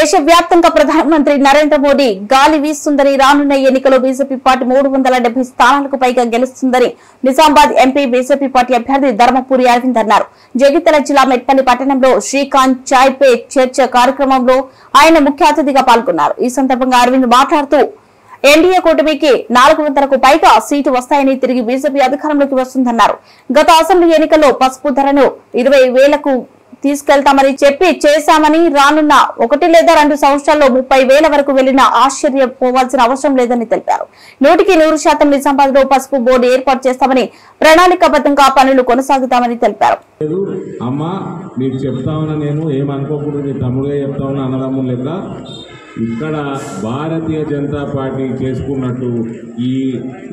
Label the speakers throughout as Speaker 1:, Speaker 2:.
Speaker 1: దేశవ్యాప్తంగా ప్రధానమంత్రి నరేంద్ర మోడీ గాలి వీస్తుందని రానున్న ఎన్నికల్లో బీజేపీ పార్టీ 370 స్థానాలకు పైగా గెలుస్తుందని నిజామాబాద్ ఎంపీ బీజేపీ పార్టీ అభ్యర్థి ధర్మపురి అరవింద్ అన్నారు. జగిత్యాల జిల్లా మెట్పల్లి పట్టణంలో శ్రీకాంత్ చాయ్ పే చర్చ కార్యక్రమంలో ఆయన ముఖ్య అతిథిగా పాల్గొన్నారు. ఈ సందర్భంగా అరవింద్ మాట్లాడుతూ ఎన్డీఏ కూటమికి 400కు పైగా సీటు వస్తాయని, తిరిగి బీజేపీ అధికారంలోకి వస్తుందన్నారు. గత అసెంబ్లీ ఎన్నికల్లో పసుపు ధరను 20,000కు తీసుకెళ్తామని చెప్పి చేశామని, రానున్న 1 లేదా 2 సంవత్సరాల్లో 30,000 వరకు వెళ్లినా ఆశ్చర్యపోవాల్సిన అవసరం లేదని తెలిపారు. 100% నిజామాబాద్ లో పసుపు బోర్డు ఏర్పాటు చేస్తామని, ప్రణాళికాబద్ధంగా పనులు కొనసాగుతామని తెలిపారు.
Speaker 2: అమ్మా మీకు చెప్తామని నేను ఏమనుకోకూడదు, మీ తమ్ముడుగా చెప్తామని అన్నదమ్ములు లెక్క ఇక్కడ భారతీయ జనతా పార్టీ చేసుకున్నట్టు ఈ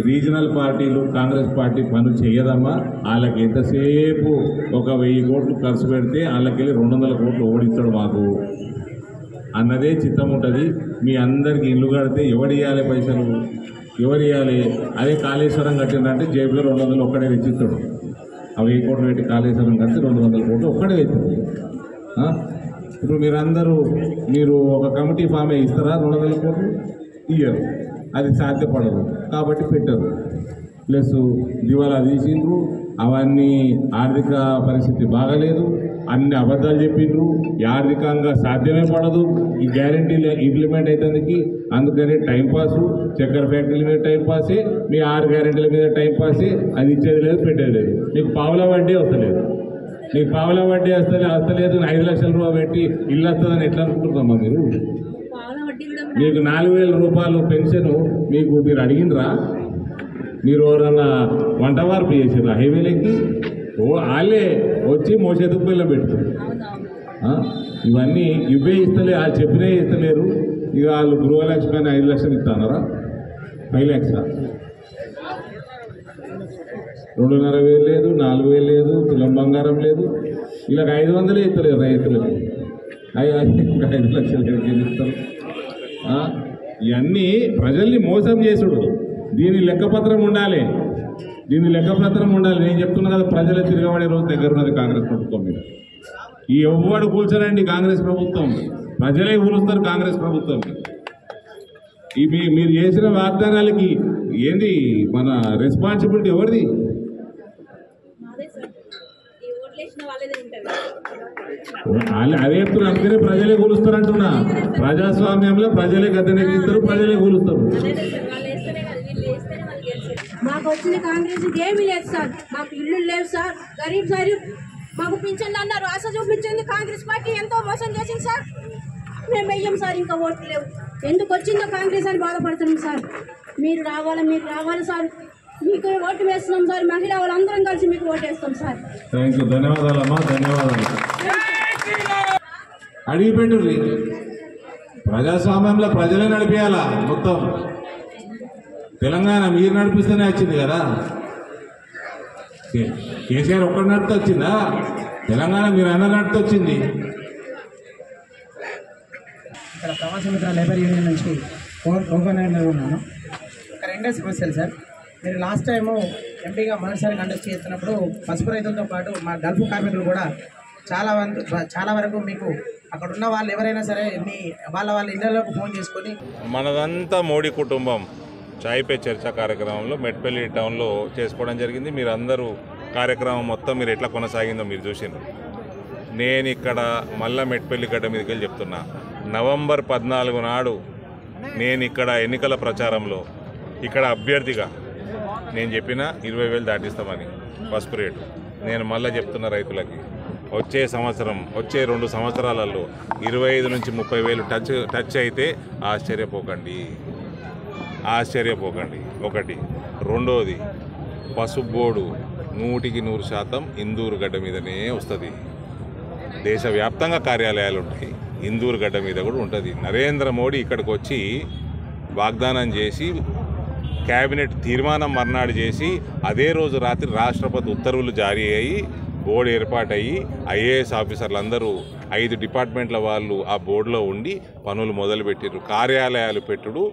Speaker 2: రీజనల్ పార్టీలు కాంగ్రెస్ పార్టీ పనులు చేయదమ్మా. వాళ్ళకి ఎంతసేపు 1,000 కోట్లు ఖర్చు పెడితే వాళ్ళకెళ్ళి 200 కోట్లు ఓడిస్తాడు మాకు అన్నదే చిత్తం ఉంటుంది. మీ అందరికి ఇల్లు కడితే ఎవడు ఇవ్వాలి పైసలు, ఎవరు ఇవ్వాలి? అదే కాళేశ్వరం కట్టిందంటే జేబులో 200 ఒక్కడే వెచ్చిస్తాడు. 1,000 కోట్లు పెట్టి కాళేశ్వరం కడితే 200 కోట్లు ఒక్కడే వెచ్చింది. ఇప్పుడు మీరు ఒక కమిటీ ఫామ్ ఇస్తారా? 200 కోట్లు ఇయ్యరు, అది సాధ్యపడదు కాబట్టి పెట్టరు. ప్లస్ దివాలా తీసిండ్రు, అవన్నీ ఆర్థిక పరిస్థితి బాగలేదు, అన్ని అబద్ధాలు చెప్పిండ్రు, ఆర్థికంగా సాధ్యమే పడదు. ఈ గ్యారంటీలు ఇంప్లిమెంట్ అవుతుంది, అందుకని టైంపాసు. చక్కెర ఫ్యాక్టరీల మీద టైంపాసే, మీ 6 గ్యారంటీల మీద టైంపాసే. అది ఇచ్చేది లేదు, పెట్టేది లేదు. మీకు పావుల వడ్డీ వస్తలేదు, మీకు పావుల వడ్డీ వస్తలేదు. 5 లక్షల రూపాయలు పెట్టి ఇల్లు వస్తుందని ఎట్లా అనుకుంటున్నామా మీరు? మీకు 4,000 రూపాయలు పెన్షన్ మీరు అడిగినరా? మీరు ఎవరన్నా వంట వార్పు చేసిరా? హైవేలకి వాళ్ళే వచ్చి మోసేదుకు పిల్ల పెడుతుంది. ఇవన్నీ ఇవే ఇస్తలే, వాళ్ళు చెప్పినే ఇస్తలేరు. ఇక వాళ్ళు గృహలక్ష్మి అని 5 లక్షలు ఇస్తానరా? 5 లక్షల 2,500 లేదు, 4,000 లేదు, తులం బంగారం లేదు. ఇలా 500 ఇస్తలేరు రైతులకు. 5 లక్షలు ఇస్తారు. ఇవన్నీ ప్రజల్ని మోసం చేసుడు. దీని లెక్కపత్రం ఉండాలి, నేను చెప్తున్నా కదా, ప్రజలే తిరగబడే రోజు దగ్గర ఉన్నది కాంగ్రెస్ ప్రభుత్వం మీద. ఈ ఎవ్వడు కూల్చరండి కాంగ్రెస్ ప్రభుత్వం, ప్రజలే కూలుస్తారు కాంగ్రెస్ ప్రభుత్వం. మీరు చేసిన వాగ్దానాలకి ఏంది మన రెస్పాన్సిబిలిటీ ఎవరిది? అదే చెప్తున్నా, అందుకనే ప్రజలే కూలుస్తారు అంటున్నా. ప్రజాస్వామ్యంలో ప్రజలే గద్దెనెక్కిస్తారు, ప్రజలే కూలుస్తారు.
Speaker 3: మాకు వచ్చిన కాంగ్రెస్ ఏమీ లేదు సార్, మాకు ఇల్లు లేవు సార్, గరీబ్ సార్ మాకు పింఛన్లు అన్నారు, ఆశ చూపించింది కాంగ్రెస్ పార్టీ ఎంతో మోసం చేసింది సార్. మేము వెయ్యం సార్, ఇంకా ఓట్లు లేవు. ఎందుకు వచ్చిందో కాంగ్రెస్ అని బాధపడుతున్నాం సార్. మీరు రావాలి సార్, మీకు ఓటు వేస్తున్నాం సార్. మహిళా వాళ్ళందరం కలిసి మీకు ఓటు వేస్తాం సార్.
Speaker 2: థ్యాంక్ యూ, ధన్యవాదాలమ్మా, ధన్యవాదాలు. అడిగిపెట్టు, ప్రజాస్వామ్యంలో ప్రజలే నడిపేయాలా మొత్తం. తెలంగాణ మీరు నడిపిస్తేనే వచ్చింది కదా, కేసీఆర్ ఒక్కడు నడితే వచ్చిందా? తెలంగాణ మీరు అన్న నడితే వచ్చింది.
Speaker 4: ఇక్కడ ప్రవాస మిత్ర లేబర్ యూనియన్ నుంచి ఓపెనర్గా ఉన్నాను. ఇక్కడ 2 సమస్యలు సార్. మీరు లాస్ట్ టైము ఎంపీగా మొదటిసారి కంటెస్ట్ చేస్తున్నప్పుడు పసుపు రైతులతో పాటు మా గల్ఫ్ కార్మికులు కూడా చాలా వరకు మీకు అక్కడ ఉన్న వాళ్ళు ఎవరైనా సరే వాళ్ళ ఇళ్లలోకి ఫోన్ చేసుకొని
Speaker 5: మనదంతా మోడీ కుటుంబం చాయ్ పే చర్చ కార్యక్రమంలో మెట్పల్లి టౌన్లో చేసుకోవడం జరిగింది. మీరు అందరూ కార్యక్రమం మొత్తం మీరు ఎట్లా కొనసాగిందో మీరు చూసిండ్రు. నేను ఇక్కడ మళ్ళా మెట్పల్లి గడ్డ మీదకి వెళ్ళి చెప్తున్నా, నవంబర్ 14 నాడు నేను ఇక్కడ ఎన్నికల ప్రచారంలో ఇక్కడ అభ్యర్థిగా నేను చెప్పిన 20,000 దాటిస్తామని పసుపు రేటు. నేను మళ్ళీ చెప్తున్న రైతులకి, వచ్చే 2 సంవత్సరాలలో 25 నుంచి 30,000 టచ్ అయితే ఆశ్చర్యపోకండి. ఒకటి. రెండోది, పసుపు బోర్డు 100% ఇందూరు గడ్డ మీదనే వస్తుంది. దేశవ్యాప్తంగా కార్యాలయాలు ఉంటాయి, ఇందూరు గడ్డ మీద కూడా ఉంటుంది. నరేంద్ర మోడీ ఇక్కడికి వచ్చి వాగ్దానం చేసి క్యాబినెట్ తీర్మానం మర్నాడు చేసి అదే రోజు రాత్రి రాష్ట్రపతి ఉత్తర్వులు జారీ అయ్యి బోర్డు ఏర్పాటయ్యి ఐఏఎస్ ఆఫీసర్లు 5 డిపార్ట్మెంట్ల వాళ్ళు ఆ బోర్డులో ఉండి పనులు మొదలుపెట్టారు. కార్యాలయాలు పెట్టుడు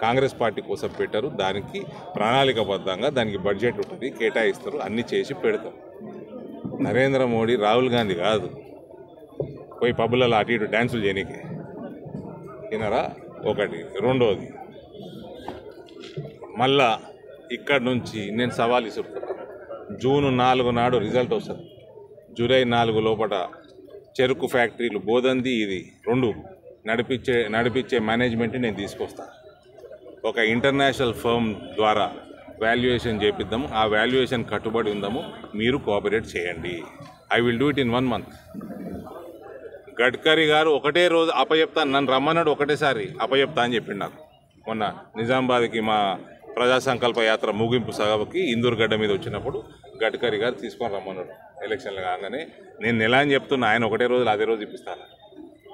Speaker 5: కాంగ్రెస్ పార్టీ కోసం పెట్టారు. దానికి ప్రణాళికబద్ధంగా దానికి బడ్జెట్ ఉంటుంది, కేటాయిస్తారు, అన్నీ చేసి పెడతారు. నరేంద్ర మోడీ రాహుల్ గాంధీ కాదు పోయి పబ్బులలో అటు ఇటు డ్యాన్సులు చేయనీకి. వినరా? ఒకటి. రెండోది, మళ్ళా ఇక్కడ నుంచి నేను సవాల్ ఇస్తున్నాను. జూన్ 4 నాడు రిజల్ట్ వస్తుంది. జూలై 4 లోపల చెరుకు ఫ్యాక్టరీలు బోదంది ఇది 2 నడిపించే మేనేజ్మెంట్ని నేను తీసుకొస్తాను. ఒక ఇంటర్నేషనల్ ఫర్మ్ ద్వారా వాల్యుయేషన్ చేపిద్దాము. ఆ వాల్యుయేషన్ కట్టుబడి ఉందాము. మీరు కోఆపరేట్ చేయండి. I will do it in 1 month. Gadkari గారు ఒకటే రోజు అప్పచెప్తాను, నన్ను రమ్మన్నాడు, ఒకటేసారి అప్పచెప్తా అని చెప్పిండు నాకు. మొన్న నిజామాబాద్కి మా ప్రజా సంకల్ప యాత్ర ముగింపు సభకి ఇందూరు గడ్డ మీద వచ్చినప్పుడు గడ్కరీ గారు తీసుకొని రమ్మన్నాడు. ఎలక్షన్లు కాగానే నేను నెల అని చెప్తున్నా, ఆయన ఒకటే రోజులు అదే రోజు ఇప్పిస్తాను,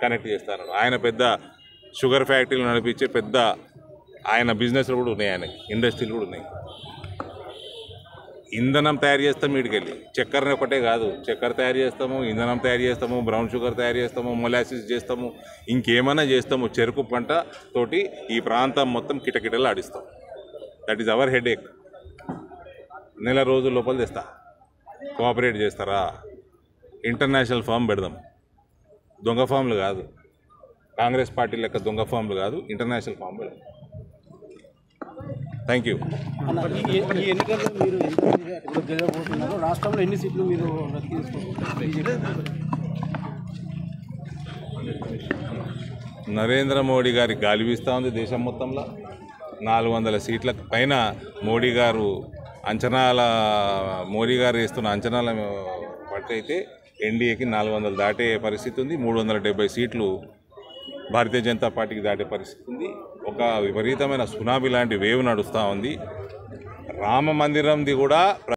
Speaker 5: కనెక్ట్ చేస్తాను. ఆయన పెద్ద షుగర్ ఫ్యాక్టరీలు నడిపించే పెద్ద ఆయన బిజినెస్లు కూడా ఉన్నాయి, ఆయన ఇండస్ట్రీలు కూడా ఉన్నాయి. ఇంధనం తయారు చేస్తాం వీడికెళ్ళి. చక్కెరని ఒకటే కాదు, చక్కెర తయారు చేస్తాము, ఇంధనం తయారు చేస్తాము, బ్రౌన్ షుగర్ తయారు చేస్తాము, మొలాసిస్ చేస్తాము, ఇంకేమైనా చేస్తాము. చెరుకు పంట తోటి ఈ ప్రాంతం మొత్తం కిటకిటలు ఆడిస్తాం. That is our headache. నెల రోజుల లోపల తెస్తా. కోఆపరేట్ చేస్తారా? ఇంటర్నేషనల్ ఫామ్ పెడదాం. దొంగ ఫామ్లు కాదు, కాంగ్రెస్ పార్టీ లెక్క దొంగ ఫామ్లు కాదు, ఇంటర్నేషనల్ ఫామ్ పెడదాం. Thank you.
Speaker 6: ఈ ఎన్నికల్లో మీరు ఇప్పుడు గెలవబోతున్నారు. రాష్ట్రంలో ఎన్ని సీట్లు మీరు
Speaker 5: నరేంద్ర మోడీ గారి గాలి వీస్తూ ఉంది దేశం మొత్తంలో. 400 సీట్ల పైన మోడీ గారు వేస్తున్న అంచనాల పట్టయితే ఎన్డీఏకి 400 దాటే పరిస్థితి ఉంది. 370 సీట్లు భారతీయ జనతా పార్టీకి దాటే పరిస్థితి ఉంది. ఒక విపరీతమైన సునామీ లాంటి వేవ్ నడుస్తూ ఉంది. రామ మందిరంది కూడా